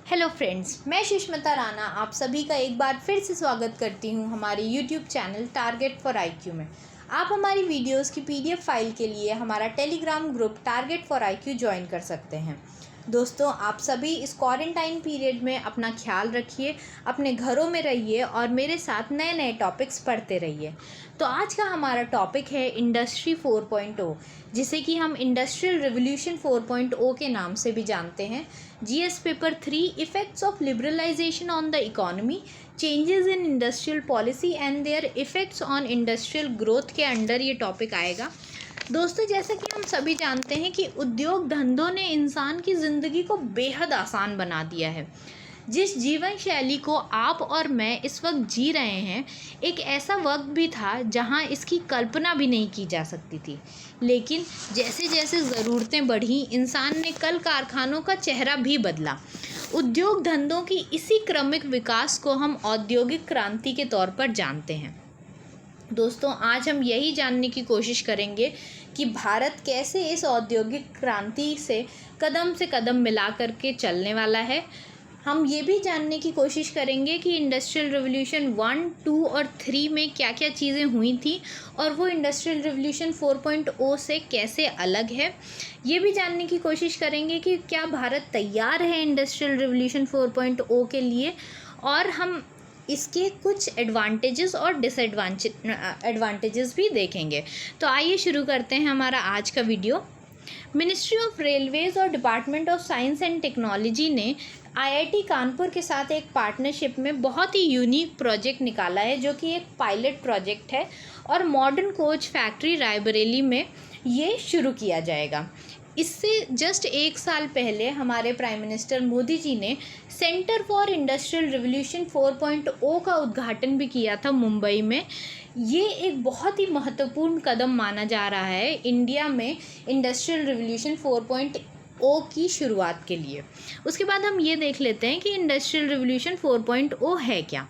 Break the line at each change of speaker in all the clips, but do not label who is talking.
Hello friends, मैं सुष्मिता राणा आप सभी का एक बार फिर से स्वागत करती हूं हमारे YouTube channel target for IQ में। आप हमारी वीडियोस की पीडीएफ फाइल के लिए हमारा Telegram group target for IQ join कर सकते हैं। दोस्तों, आप सभी इस क्वारंटाइन पीरियड में अपना ख्याल रखिए, अपने घरों में रहिए और मेरे साथ नए नए टॉपिक्स पढ़ते रहिए। तो आज का हमारा टॉपिक है इंडस्ट्री 4.0, जिसे कि हम इंडस्ट्रियल रिवोल्यूशन 4.0 के नाम से भी जानते हैं। GS paper 3 effects of liberalisation on the economy, changes in industrial policy and their effects on industrial growth के अंडर ये टॉपिक आएगा। दोस्तों, जैसा कि हम सभी जानते हैं कि उद्योग धंधों ने इंसान की ज़िंदगी को बेहद आसान बना दिया है। जिस जीवन शैली को आप और मैं इस वक्त जी रहे हैं, एक ऐसा वक्त भी था जहां इसकी कल्पना भी नहीं की जा सकती थी। लेकिन जैसे जैसे ज़रूरतें बढ़ी, इंसान ने कल कारखानों का चेहरा भी बदला। उद्योग धंधों की इसी क्रमिक विकास को हम औद्योगिक क्रांति के तौर पर जानते हैं। दोस्तों, आज हम यही जानने की कोशिश करेंगे कि भारत कैसे इस औद्योगिक क्रांति से कदम मिला करके चलने वाला है। हम ये भी जानने की कोशिश करेंगे कि इंडस्ट्रियल रिवोल्यूशन 1, 2 और 3 में क्या क्या चीज़ें हुई थी और वो इंडस्ट्रियल रिवोल्यूशन 4.0 से कैसे अलग है। ये भी जानने की कोशिश करेंगे कि क्या भारत तैयार है इंडस्ट्रियल रिवोल्यूशन 4.0 के लिए, और हम इसके कुछ एडवांटेजेस और डिसएडवांटेजेस भी देखेंगे। तो आइए शुरू करते हैं हमारा आज का वीडियो। मिनिस्ट्री ऑफ रेलवेज और department of science and technology ने आईआईटी कानपुर के साथ एक पार्टनरशिप में बहुत ही यूनिक प्रोजेक्ट निकाला है, जो कि एक पायलट प्रोजेक्ट है और मॉडर्न कोच फैक्ट्री रायबरेली में ये शुरू किया जाएगा। इससे जस्ट एक साल पहले हमारे प्राइम मिनिस्टर मोदी जी ने सेंटर फॉर इंडस्ट्रियल रिवोल्यूशन 4.0 का उद्घाटन भी किया था मुंबई में। ये एक बहुत ही महत्वपूर्ण कदम माना जा रहा है इंडिया में इंडस्ट्रियल रिवोल्यूशन 4.0 की शुरुआत के लिए। उसके बाद हम ये देख लेते हैं कि इंडस्ट्रियल रिवोल्यूशन 4.0 है क्या।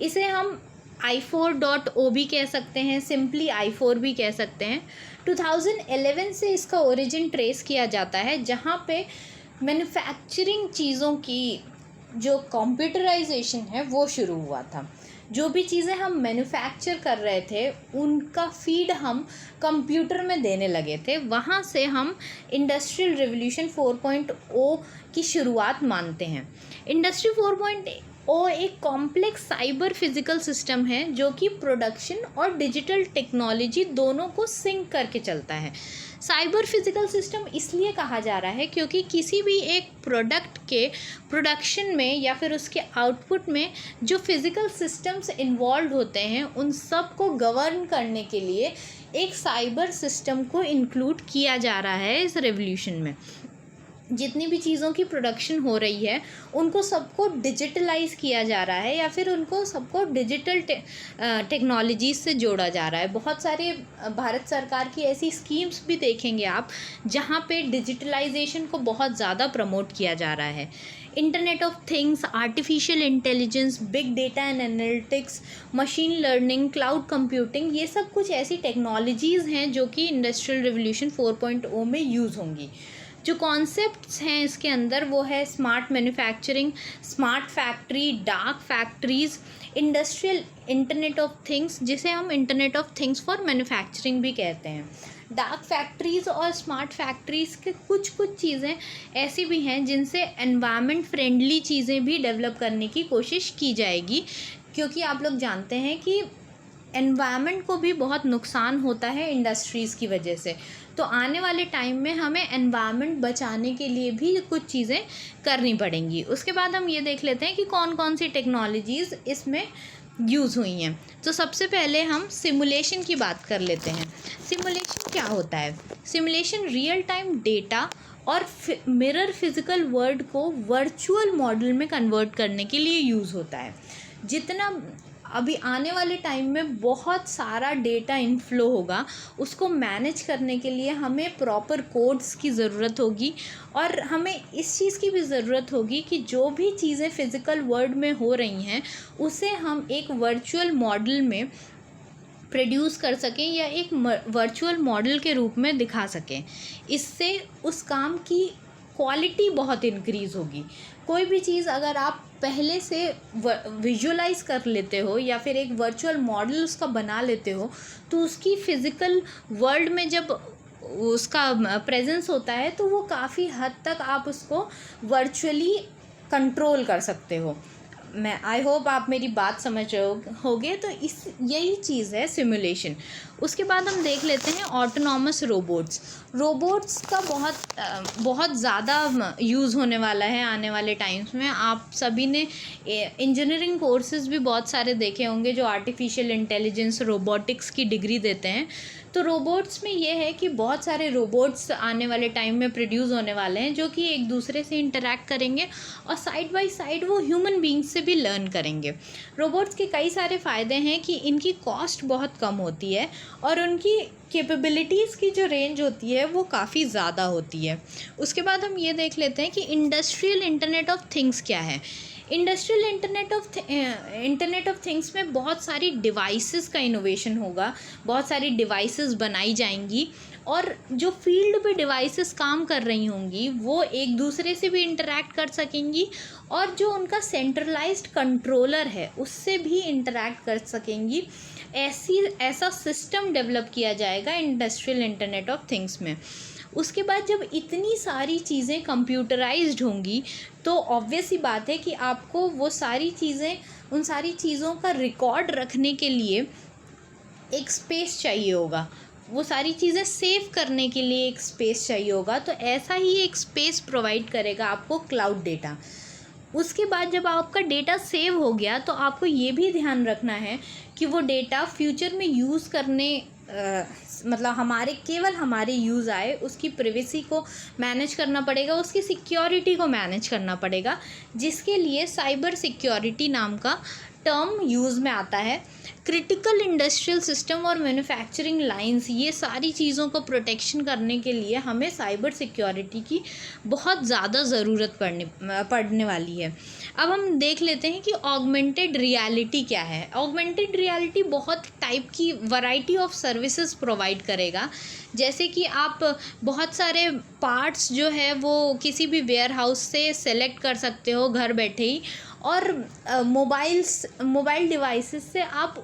इसे हम i4.0 भी कह सकते हैं, सिंपली i4 भी कह सकते हैं। 2011 से इसका ओरिजिन ट्रेस किया जाता है, जहाँ पे मैन्युफैक्चरिंग चीज़ों की जो कंप्यूटराइजेशन है वो शुरू हुआ था। जो भी चीज़ें हम मैन्युफैक्चर कर रहे थे उनका फीड हम कंप्यूटर में देने लगे थे। वहाँ से हम इंडस्ट्रियल रिवोल्यूशन 4.0 की शुरुआत मानते हैं। इंडस्ट्री 4.0 एक कॉम्प्लेक्स साइबर फिजिकल सिस्टम है जो कि प्रोडक्शन और डिजिटल टेक्नोलॉजी दोनों को सिंक करके चलता है। साइबर फिजिकल सिस्टम इसलिए कहा जा रहा है क्योंकि किसी भी एक प्रोडक्ट के प्रोडक्शन में या फिर उसके आउटपुट में जो फिजिकल सिस्टम्स इन्वॉल्व होते हैं, उन सब को गवर्न करने के लिए एक साइबर सिस्टम को इंक्लूड किया जा रहा है इस रेवोल्यूशन में। जितनी भी चीज़ों की प्रोडक्शन हो रही है उनको सबको डिजिटलाइज किया जा रहा है या फिर उनको सबको डिजिटल टेक्नोलॉजीज से जोड़ा जा रहा है। बहुत सारे भारत सरकार की ऐसी स्कीम्स भी देखेंगे आप जहाँ पे डिजिटलाइजेशन को बहुत ज़्यादा प्रमोट किया जा रहा है। Internet of things, artificial intelligence, big data and analytics, machine learning, cloud computing, ये सब कुछ ऐसी टेक्नोलॉजीज़ हैं जो कि इंडस्ट्रियल रिवोल्यूशन 4.0 में यूज़ होंगी। जो कॉन्सेप्ट्स हैं इसके अंदर वो है smart manufacturing, smart factory, dark factories, industrial internet of things, जिसे हम internet of things for manufacturing भी कहते हैं। डार्क फैक्ट्रीज़ और स्मार्ट फैक्ट्रीज़ के कुछ चीज़ें ऐसी भी हैं जिनसे एनवायरनमेंट फ्रेंडली चीज़ें भी डेवलप करने की कोशिश की जाएगी, क्योंकि आप लोग जानते हैं कि एनवायरनमेंट को भी बहुत नुकसान होता है इंडस्ट्रीज़ की वजह से। तो आने वाले टाइम में हमें एनवायरनमेंट बचाने के लिए भी कुछ चीज़ें करनी पड़ेंगी। उसके बाद हम ये देख लेते हैं कि कौन कौन सी टेक्नोलॉजीज़ इसमें यूज़ हुई हैं। तो सबसे पहले हम सिमुलेशन की बात कर लेते हैं। सिमुलेशन क्या होता है? सिमुलेशन रियल टाइम डेटा और मिरर फिजिकल वर्ल्ड को वर्चुअल मॉडल में कन्वर्ट करने के लिए यूज़ होता है। जितना अभी आने वाले टाइम में बहुत सारा डेटा इनफ्लो होगा, उसको मैनेज करने के लिए हमें प्रॉपर कोड्स की ज़रूरत होगी और हमें इस चीज़ की भी ज़रूरत होगी कि जो भी चीज़ें फ़िज़िकल वर्ल्ड में हो रही हैं उसे हम एक वर्चुअल मॉडल में प्रोड्यूस कर सकें या एक वर्चुअल मॉडल के रूप में दिखा सकें। इससे उस काम की क्वालिटी बहुत इंक्रीज़ होगी। कोई भी चीज़ अगर आप पहले से विजुअलाइज कर लेते हो या फिर एक वर्चुअल मॉडल उसका बना लेते हो, तो उसकी फ़िज़िकल वर्ल्ड में जब उसका प्रेजेंस होता है तो वो काफ़ी हद तक आप उसको वर्चुअली कंट्रोल कर सकते हो। मैं आई होप आप मेरी बात समझ रहे होगे। तो इस यही चीज़ है सिमुलेशन। उसके बाद हम देख लेते हैं ऑटोनॉमस रोबोट्स का बहुत ज़्यादा यूज़ होने वाला है आने वाले टाइम्स में। आप सभी ने इंजीनियरिंग कोर्सेज़ भी बहुत सारे देखे होंगे जो आर्टिफिशियल इंटेलिजेंस रोबोटिक्स की डिग्री देते हैं। तो रोबोट्स में ये है कि बहुत सारे रोबोट्स आने वाले टाइम में प्रोड्यूस होने वाले हैं जो कि एक दूसरे से इंटरैक्ट करेंगे और साइड बाय साइड वो ह्यूमन बींग्स से भी लर्न करेंगे। रोबोट्स के कई सारे फ़ायदे हैं कि इनकी कॉस्ट बहुत कम होती है और उनकी कैपेबिलिटीज़ की जो रेंज होती है वो काफ़ी ज़्यादा होती है। उसके बाद हम ये देख लेते हैं कि इंडस्ट्रियल इंटरनेट ऑफ थिंग्स क्या है। इंडस्ट्रियल इंटरनेट ऑफ थिंग्स में बहुत सारी डिवाइसेस का इनोवेशन होगा, बहुत सारी डिवाइसेस बनाई जाएंगी और जो फील्ड पे डिवाइसेस काम कर रही होंगी वो एक दूसरे से भी इंटरैक्ट कर सकेंगी और जो उनका सेंट्रलाइज्ड कंट्रोलर है उससे भी इंटरैक्ट कर सकेंगी। ऐसा सिस्टम डेवलप किया जाएगा इंडस्ट्रियल इंटरनेट ऑफ थिंग्स में। उसके बाद जब इतनी सारी चीज़ें कंप्यूटराइज्ड होंगी तो ऑब्वियस ही बात है कि आपको वो सारी चीज़ें, उन सारी चीज़ों का रिकॉर्ड रखने के लिए एक स्पेस चाहिए होगा, वो सारी चीज़ें सेव करने के लिए एक स्पेस चाहिए होगा। तो ऐसा ही एक स्पेस प्रोवाइड करेगा आपको क्लाउड डेटा। उसके बाद जब आपका डेटा सेव हो गया तो आपको ये भी ध्यान रखना है कि वो डेटा फ्यूचर में यूज़ करने मतलब केवल हमारे यूज़ आए, उसकी प्राइवेसी को मैनेज करना पड़ेगा, उसकी सिक्योरिटी को मैनेज करना पड़ेगा, जिसके लिए साइबर सिक्योरिटी नाम का टर्म यूज़ में आता है। क्रिटिकल इंडस्ट्रियल सिस्टम और मैन्युफैक्चरिंग लाइंस, ये सारी चीज़ों को प्रोटेक्शन करने के लिए हमें साइबर सिक्योरिटी की बहुत ज़्यादा ज़रूरत पड़ने वाली है। अब हम देख लेते हैं कि ऑगमेंटेड रियलिटी क्या है। ऑगमेंटेड रियलिटी बहुत टाइप की वैरायटी ऑफ सर्विसेज प्रोवाइड करेगा, जैसे कि आप बहुत सारे पार्ट्स जो है वो किसी भी वेयर हाउस से सेलेक्ट कर सकते हो घर बैठे ही, और मोबाइल डिवाइसेस से आप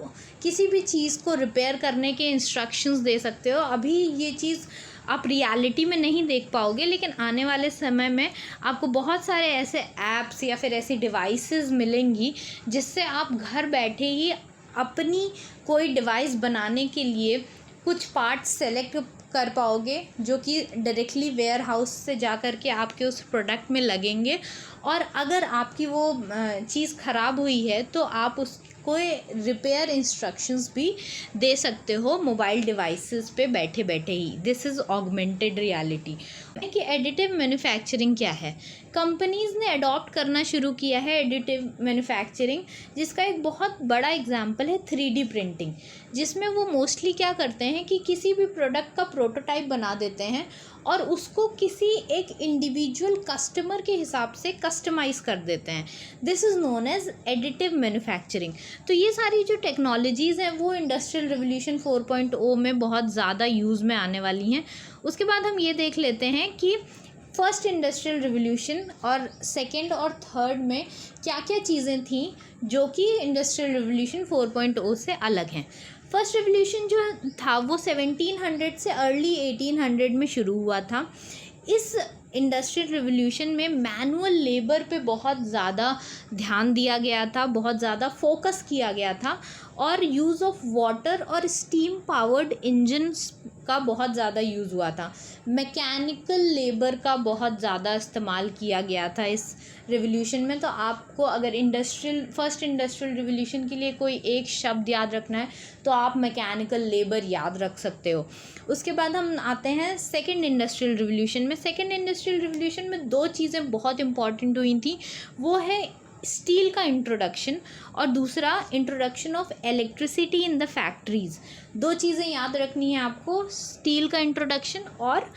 किसी भी चीज़ को रिपेयर करने के इंस्ट्रक्शंस दे सकते हो। अभी ये चीज़ आप रियलिटी में नहीं देख पाओगे, लेकिन आने वाले समय में आपको बहुत सारे ऐसे ऐप्स या फिर ऐसी डिवाइसेस मिलेंगी जिससे आप घर बैठे ही अपनी कोई डिवाइस बनाने के लिए कुछ पार्ट्स सेलेक्ट कर पाओगे जो कि डायरेक्टली वेयर हाउस से जा कर के आपके उस प्रोडक्ट में लगेंगे। और अगर आपकी वो चीज़ ख़राब हुई है तो आप उसको रिपेयर इंस्ट्रक्शंस भी दे सकते हो मोबाइल डिवाइसेस पे बैठे बैठे ही। This is augmented reality. कि एडिटिव मैन्युफैक्चरिंग क्या है। कंपनीज़ ने अडॉप्ट करना शुरू किया है एडिटिव मैन्युफैक्चरिंग, जिसका एक बहुत बड़ा एग्जांपल है 3D प्रिंटिंग, जिसमें वो मोस्टली क्या करते हैं कि किसी भी प्रोडक्ट का प्रोटोटाइप बना देते हैं और उसको किसी एक इंडिविजुअल कस्टमर के हिसाब से कस्टमाइज़ कर देते हैं। This is known as additive manufacturing. तो ये सारी जो टेक्नोलॉजीज़ हैं वो इंडस्ट्रियल रिवोल्यूशन 4.0 में बहुत ज़्यादा यूज़ में आने वाली हैं। उसके बाद हम ये देख लेते हैं कि फर्स्ट इंडस्ट्रियल रिवोल्यूशन और सेकेंड और थर्ड में क्या क्या चीज़ें थीं जो कि इंडस्ट्रियल रिवोल्यूशन 4.0 से अलग हैं। फर्स्ट रिवोल्यूशन जो था वो 1700 से अर्ली 1800 में शुरू हुआ था। इस इंडस्ट्रियल रिवोल्यूशन में मैनुअल लेबर पे बहुत ज़्यादा ध्यान दिया गया था, बहुत ज़्यादा फोकस किया गया था, और यूज़ ऑफ वाटर और स्टीम पावर्ड इंजन्स का बहुत ज़्यादा यूज़ हुआ था। मैकेनिकल लेबर का बहुत ज़्यादा इस्तेमाल किया गया था इस रिवोल्यूशन में। तो आपको अगर फर्स्ट इंडस्ट्रियल रिवोल्यूशन के लिए कोई एक शब्द याद रखना है तो आप मैकेनिकल लेबर याद रख सकते हो। उसके बाद हम आते हैं सेकेंड इंडस्ट्रियल रिवोल्यूशन में। सेकेंड इंडस्ट्रियल रिवोल्यूशन में दो चीज़ें बहुत इंपॉर्टेंट हुई थी, वो है स्टील का इंट्रोडक्शन और दूसरा introduction of electricity in the factories. दो चीज़ें याद रखनी है आपको, स्टील का इंट्रोडक्शन और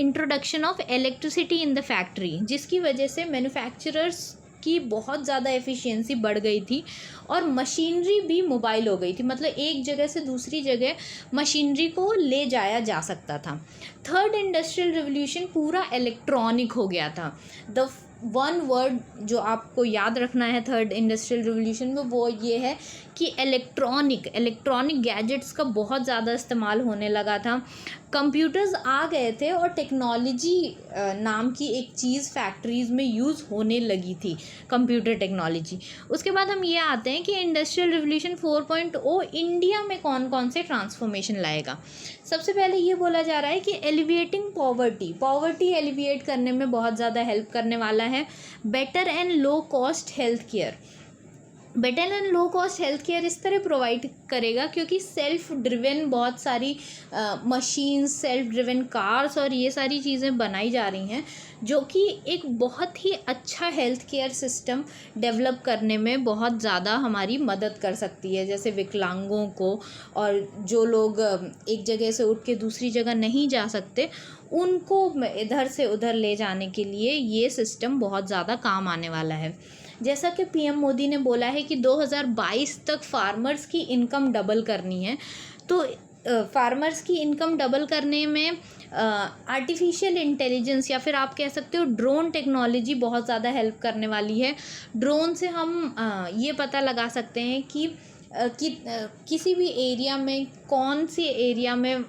introduction of electricity in the factory, जिसकी वजह से मैन्युफैक्चरर्स की बहुत ज़्यादा एफिशिएंसी बढ़ गई थी और मशीनरी भी मोबाइल हो गई थी, मतलब एक जगह से दूसरी जगह मशीनरी को ले जाया जा सकता था। थर्ड इंडस्ट्रियल रिवॉल्यूशन पूरा इलेक्ट्रॉनिक हो गया था। द वन वर्ड जो आपको याद रखना है थर्ड इंडस्ट्रियल रिवॉल्यूशन में वो ये है कि इलेक्ट्रॉनिक गैजेट्स का बहुत ज़्यादा इस्तेमाल होने लगा था। कंप्यूटर्स आ गए थे और टेक्नोलॉजी नाम की एक चीज़ फैक्ट्रीज़ में यूज़ होने लगी थी, कंप्यूटर टेक्नोलॉजी। उसके बाद हम ये आते हैं कि इंडस्ट्रियल रिवॉल्यूशन 4.0 इंडिया में कौन कौन से ट्रांसफॉर्मेशन लाएगा। सबसे पहले ये बोला जा रहा है कि एलिविएटिंग पॉवर्टी एलिविएट करने में बहुत ज़्यादा हेल्प करने वाला है। Better and low cost health care इस तरह प्रोवाइड करेगा क्योंकि सेल्फ ड्रिवन बहुत सारी मशीन्स, सेल्फ ड्रिवन कार्स और ये सारी चीज़ें बनाई जा रही हैं जो कि एक बहुत ही अच्छा हेल्थ केयर सिस्टम डेवलप करने में बहुत ज़्यादा हमारी मदद कर सकती है। जैसे विकलांगों को और जो लोग एक जगह से उठ के दूसरी जगह नहीं जा सकते उनको इधर से उधर ले जाने के लिए ये सिस्टम बहुत ज़्यादा काम आने वाला है। जैसा कि पीएम मोदी ने बोला है कि 2022 तक फार्मर्स की इनकम डबल करनी है, तो फार्मर्स की इनकम डबल करने में आर्टिफिशियल इंटेलिजेंस या फिर आप कह सकते हो ड्रोन टेक्नोलॉजी बहुत ज़्यादा हेल्प करने वाली है। ड्रोन से हम ये पता लगा सकते हैं कि किसी भी एरिया में कौन सी एरिया में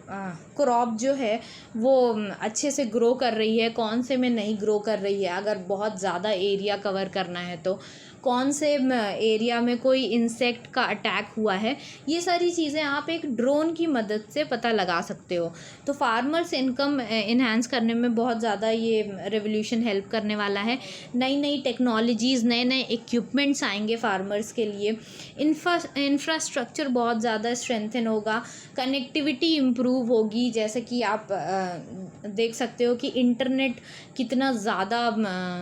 क्रॉप जो है वो अच्छे से ग्रो कर रही है, कौन से में नहीं ग्रो कर रही है। अगर बहुत ज़्यादा एरिया कवर करना है तो कौन से एरिया में कोई इंसेक्ट का अटैक हुआ है, ये सारी चीज़ें आप एक ड्रोन की मदद से पता लगा सकते हो। तो फार्मर्स इनकम इन्हांस करने में बहुत ज़्यादा ये रेवोल्यूशन हेल्प करने वाला है। नई नई टेक्नोलॉजीज़, नए नए इक्विपमेंट्स आएंगे फार्मर्स के लिए। इंफ्रास्ट्रक्चर बहुत ज़्यादा स्ट्रेंथन होगा, कनेक्टिविटी इम्प्रूव होगी। जैसे कि आप देख सकते हो कि इंटरनेट कितना ज़्यादा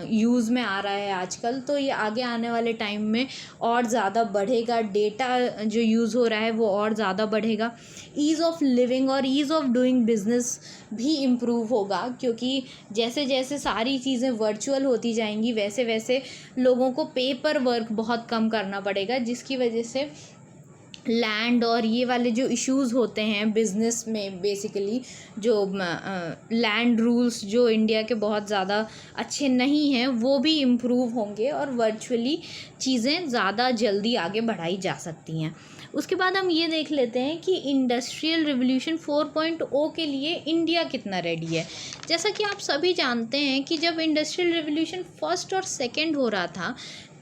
यूज़ में आ रहा है आजकल, तो ये आगे आने वाले टाइम में और ज़्यादा बढ़ेगा। डेटा जो यूज़ हो रहा है वो और ज़्यादा बढ़ेगा। ईज़ ऑफ लिविंग और ईज़ ऑफ डूइंग बिजनेस भी इम्प्रूव होगा क्योंकि जैसे जैसे सारी चीज़ें वर्चुअल होती जाएंगी वैसे वैसे लोगों को पेपर वर्क बहुत कम करना पड़ेगा, जिसकी वजह से लैंड और ये वाले जो इश्यूज़ होते हैं बिज़नेस में, बेसिकली जो लैंड रूल्स जो इंडिया के बहुत ज़्यादा अच्छे नहीं हैं वो भी इम्प्रूव होंगे और वर्चुअली चीज़ें ज़्यादा जल्दी आगे बढ़ाई जा सकती हैं। उसके बाद हम ये देख लेते हैं कि इंडस्ट्रियल रिवॉल्यूशन 4.0 के लिए इंडिया कितना रेडी है। जैसा कि आप सभी जानते हैं कि जब इंडस्ट्रियल रिवॉल्यूशन फर्स्ट और सेकंड हो रहा था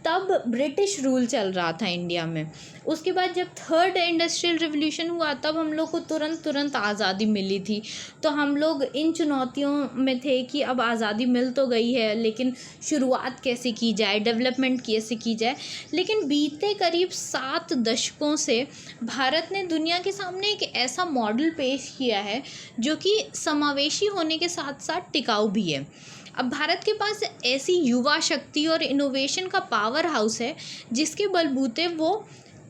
तब ब्रिटिश रूल चल रहा था इंडिया में। उसके बाद जब थर्ड इंडस्ट्रियल रिवॉल्यूशन हुआ तब हम लोग को तुरंत आज़ादी मिली थी। तो हम लोग इन चुनौतियों में थे कि अब आज़ादी मिल तो गई है लेकिन शुरुआत कैसे की जाए, डेवलपमेंट कैसे की जाए। लेकिन बीते करीब 7 दशकों से भारत ने दुनिया के सामने एक ऐसा मॉडल पेश किया है जो कि समावेशी होने के साथ साथ टिकाऊ भी है। अब भारत के पास ऐसी युवा शक्ति और इनोवेशन का पावर हाउस है जिसके बलबूते वो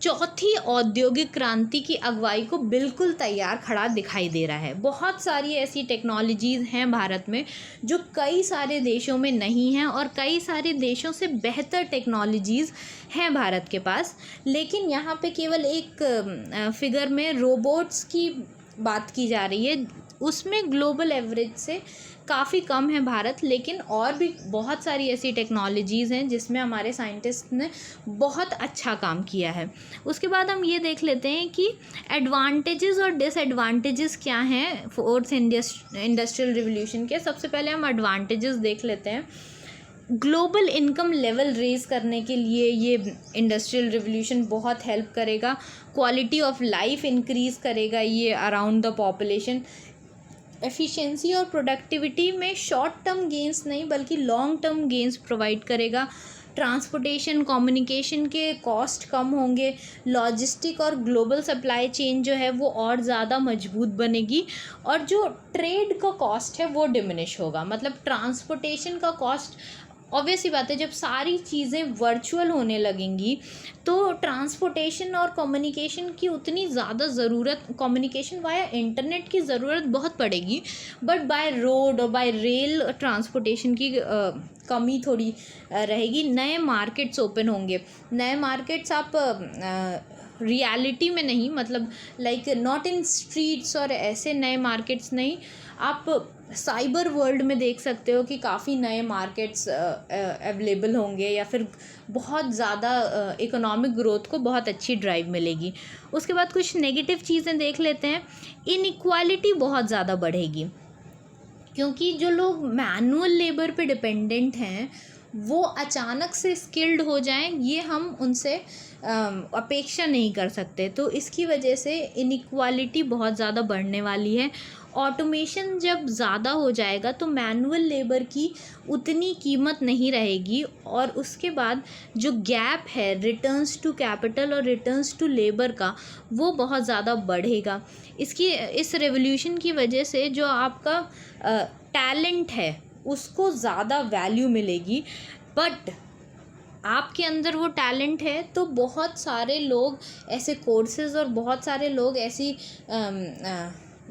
चौथी औद्योगिक क्रांति की अगुवाई को बिल्कुल तैयार खड़ा दिखाई दे रहा है। बहुत सारी ऐसी टेक्नोलॉजीज़ हैं भारत में जो कई सारे देशों में नहीं हैं और कई सारे देशों से बेहतर टेक्नोलॉजीज़ हैं भारत के पास। लेकिन यहाँ पे केवल एक फिगर में रोबोट्स की बात की जा रही है, उसमें ग्लोबल एवरेज से काफ़ी कम है भारत। लेकिन और भी बहुत सारी ऐसी टेक्नोलॉजीज़ हैं जिसमें हमारे साइंटिस्ट ने बहुत अच्छा काम किया है। उसके बाद हम ये देख लेते हैं कि एडवांटेजेस और डिसएडवांटेजेस क्या हैं फोर्थ इंडस्ट्रियल रिवॉल्यूशन के। सबसे पहले हम एडवांटेजेस देख लेते हैं। ग्लोबल इनकम लेवल रेज़ करने के लिए ये इंडस्ट्रियल रिवॉल्यूशन बहुत हेल्प करेगा। क्वालिटी ऑफ लाइफ इंक्रीज़ करेगा ये अराउंड द पॉपुलेशन। एफिशिएंसी और प्रोडक्टिविटी में शॉर्ट टर्म गेंस नहीं बल्कि लॉन्ग टर्म गेंस प्रोवाइड करेगा। ट्रांसपोर्टेशन, कम्युनिकेशन के कॉस्ट कम होंगे। लॉजिस्टिक और ग्लोबल सप्लाई चेन जो है वो और ज़्यादा मजबूत बनेगी और जो ट्रेड का कॉस्ट है वो डिमिनिश होगा। मतलब ट्रांसपोर्टेशन का कॉस्ट ऑब्वियस सी बात है, जब सारी चीज़ें वर्चुअल होने लगेंगी तो ट्रांसपोर्टेशन और कम्युनिकेशन की उतनी ज़्यादा ज़रूरत, कम्युनिकेशन वाया इंटरनेट की ज़रूरत बहुत पड़ेगी, बट बाय रोड और बाय रेल ट्रांसपोर्टेशन की कमी थोड़ी रहेगी। नए मार्केट्स ओपन होंगे, नए मार्केट्स आप रियलिटी में नहीं, मतलब लाइक नॉट इन स्ट्रीट्स और ऐसे नए मार्केट्स नहीं, आप साइबर वर्ल्ड में देख सकते हो कि काफ़ी नए मार्केट्स अवेलेबल होंगे, या फिर बहुत ज़्यादा इकोनॉमिक ग्रोथ को बहुत अच्छी ड्राइव मिलेगी। उसके बाद कुछ नेगेटिव चीज़ें देख लेते हैं। इनइक्वालिटी बहुत ज़्यादा बढ़ेगी, क्योंकि जो लोग मैनुअल लेबर पे डिपेंडेंट हैं वो अचानक से स्किल्ड हो जाएं, ये हम उनसे अपेक्षा नहीं कर सकते। तो इसकी वजह से इनइक्वालिटी बहुत ज़्यादा बढ़ने वाली है। ऑटोमेशन जब ज़्यादा हो जाएगा तो मैनुअल लेबर की उतनी कीमत नहीं रहेगी, और उसके बाद जो गैप है रिटर्न्स टू कैपिटल और रिटर्न्स टू लेबर का, वो बहुत ज़्यादा बढ़ेगा। इस रेवोल्यूशन की वजह से जो आपका टैलेंट है उसको ज़्यादा वैल्यू मिलेगी, बट आपके अंदर वो टैलेंट है तो बहुत सारे लोग ऐसे कोर्सेज़ और बहुत सारे लोग ऐसी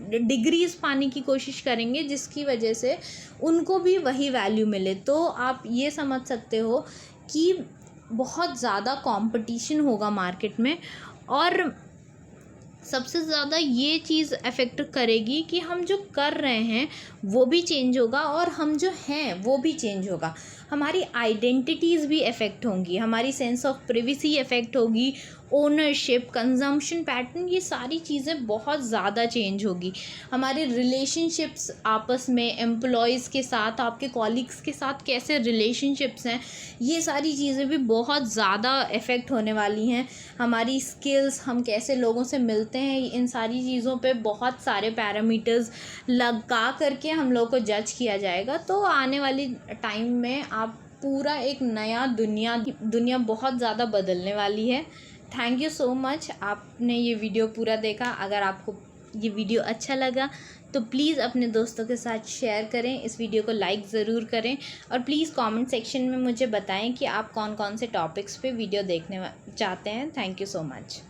डिग्रीज़ पाने की कोशिश करेंगे जिसकी वजह से उनको भी वही वैल्यू मिले। तो आप ये समझ सकते हो कि बहुत ज़्यादा कंपटीशन होगा मार्केट में, और सबसे ज़्यादा ये चीज़ अफेक्ट करेगी कि हम जो कर रहे हैं वो भी चेंज होगा और हम जो हैं वो भी चेंज होगा। हमारी आइडेंटिटीज़ भी अफेक्ट होंगी, हमारी सेंस ऑफ प्रिवेसी अफेक्ट होगी, ओनरशिप, कंजम्पशन पैटर्न, ये सारी चीज़ें बहुत ज़्यादा चेंज होगी। हमारे रिलेशनशिप्स आपस में, एम्प्लॉयज़ के साथ, आपके कॉलीग्स के साथ कैसे रिलेशनशिप्स हैं, ये सारी चीज़ें भी बहुत ज़्यादा इफ़ेक्ट होने वाली हैं। हमारी स्किल्स, हम कैसे लोगों से मिलते हैं, इन सारी चीज़ों पे बहुत सारे पैरामीटर्स लगा करके हम लोग को जज किया जाएगा। तो आने वाली टाइम में आप पूरा एक नया दुनिया बहुत ज़्यादा बदलने वाली है। थैंक यू सो मच, आपने ये वीडियो पूरा देखा। अगर आपको ये वीडियो अच्छा लगा तो प्लीज़ अपने दोस्तों के साथ शेयर करें, इस वीडियो को लाइक ज़रूर करें, और प्लीज़ कमेंट सेक्शन में मुझे बताएं कि आप कौन कौन से टॉपिक्स पे वीडियो देखने चाहते हैं। Thank you so much.